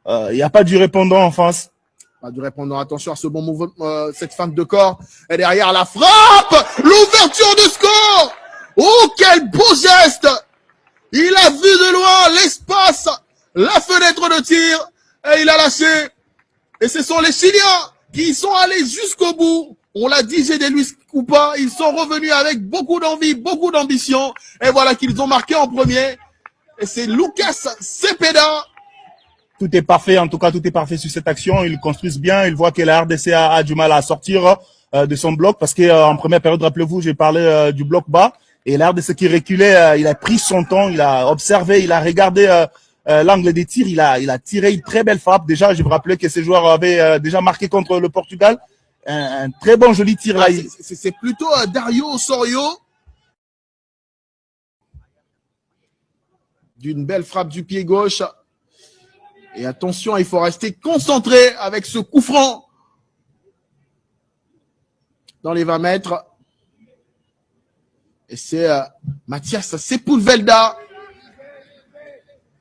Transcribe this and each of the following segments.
Il n'y a pas du répondant en face. Pas du répondant. Attention à ce bon mouvement, cette feinte de corps. Et derrière la frappe, l'ouverture du score. Oh, quel beau geste. Il a vu de loin l'espace, la fenêtre de tir, et il a lâché. Et ce sont les Chiliens qui sont allés jusqu'au bout. On l'a dit, j'ai des Luis Coupa. Ils sont revenus avec beaucoup d'envie, beaucoup d'ambition. Et voilà qu'ils ont marqué en premier. Et c'est Lucas Cepeda. Tout est parfait, en tout cas, tout est parfait sur cette action. Ils construisent bien. Ils voient que la RDC a du mal à sortir de son bloc parce qu'en première période, rappelez-vous, j'ai parlé du bloc bas. Et la RDC qui reculait, il a pris son temps, il a observé, il a regardé l'angle des tirs, il a tiré une très belle frappe. Déjà, je vous rappelais que ces joueurs avaient déjà marqué contre le Portugal. Un très bon, joli tir là. C'est plutôt Dario Osorio. D'une belle frappe du pied gauche. Et attention, il faut rester concentré avec ce coup franc. Dans les 20 mètres. Et c'est Mathias Sepulveda,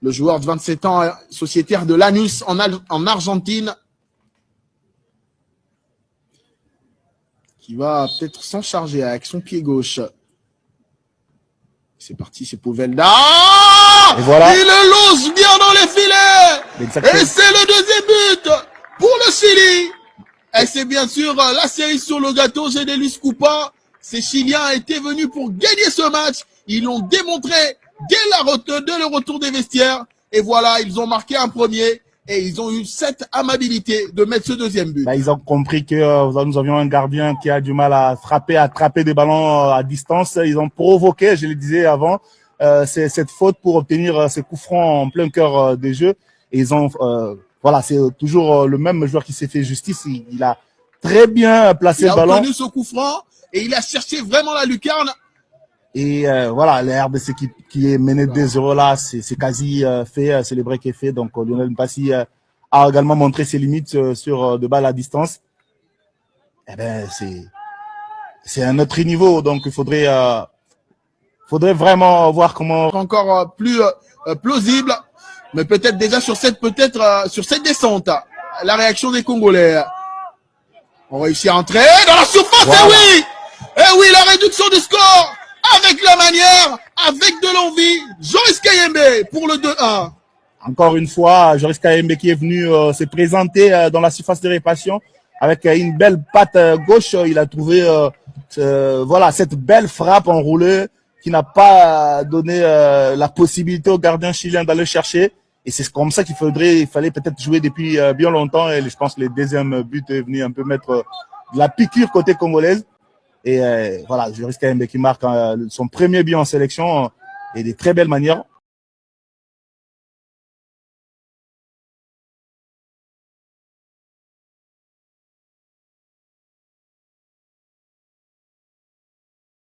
le joueur de 27 ans, sociétaire de Lanús en Argentine, qui va peut-être s'en charger avec son pied gauche. C'est parti, Sepulveda. Et voilà. Il le lance bien dans les filets. Exactement. Et c'est le deuxième but pour le Chili. Et c'est bien sûr la série sur le gâteau. J'ai des Luis Coupa. Ces Chiliens étaient venus pour gagner ce match. Ils l'ont démontré dès le retour des vestiaires. Et voilà, ils ont marqué un premier. Et ils ont eu cette amabilité de mettre ce deuxième but. Là, ils ont compris que nous avions un gardien qui a du mal à frapper, à attraper des ballons à distance. Ils ont provoqué, je le disais avant, cette faute pour obtenir ces coups francs en plein cœur des jeux. Et ils ont, voilà, c'est toujours le même joueur qui s'est fait justice. Il a très bien placé le ballon. Il a obtenu ce coup franc et il a cherché vraiment la lucarne. Et voilà, la RDC qui est menée 2-0 là, c'est quasi fait, c'est le break est fait. Donc Lionel Mpassi a également montré ses limites sur de balles à distance. Eh ben c'est un autre niveau, donc il faudrait vraiment voir comment encore plus plausible, mais peut-être déjà sur cette descente, la réaction des Congolais. On réussit à entrer dans la surface. Voilà. Et oui, la réduction du score. Avec la manière, avec de l'envie, Joris Kayembe pour le 2-1. Encore une fois, Joris Kayembe qui est venu se présenter dans la surface de réparation avec une belle patte gauche. Il a trouvé voilà, cette belle frappe enroulée qui n'a pas donné la possibilité au gardien chilien d'aller chercher. Et c'est comme ça il fallait peut-être jouer depuis bien longtemps. Et je pense que le deuxième but est venu un peu mettre de la piqûre côté congolaise. Et voilà, Joris Kayembe qui marque son premier but en sélection et de très belle manière.